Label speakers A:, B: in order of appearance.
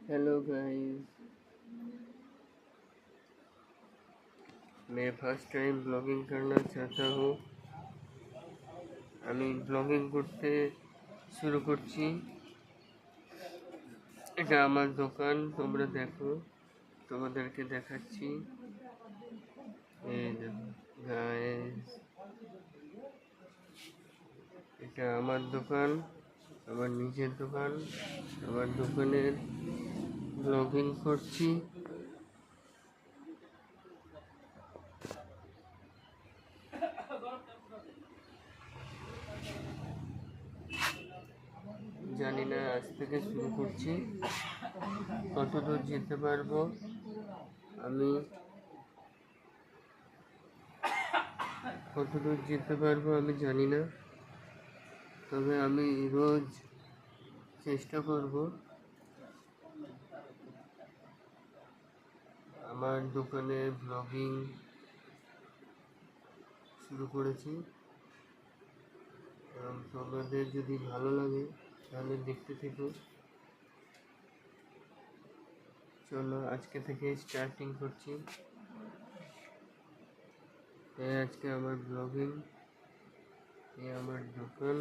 A: Hello guys, मैं first time blogging करना चाहता हूँ। আমি ব্লগিং করতে শুরু করছি। এটা আমার দোকান, তোমরা দেখো, তোমাদেরকে দেখাচ্ছি। এই দেখো গাইস, এটা আমার দোকান, আমার নিজের দোকান। আমার দোকানের ব্লগিং করছি। জানি না আজ থেকে শুরু করছি, কতদূর যেতে পারবো আমি জানি না, তবে আমি রোজ চেষ্টা করব। আমার দোকানে ব্লগিং শুরু করেছি এবং তোমাদের যদি ভালো লাগে তাহলে দেখতে থেকো। চলো আজকে থেকে স্টার্টিং করছি। আজকে আমার ব্লগিং, আমার দোকান।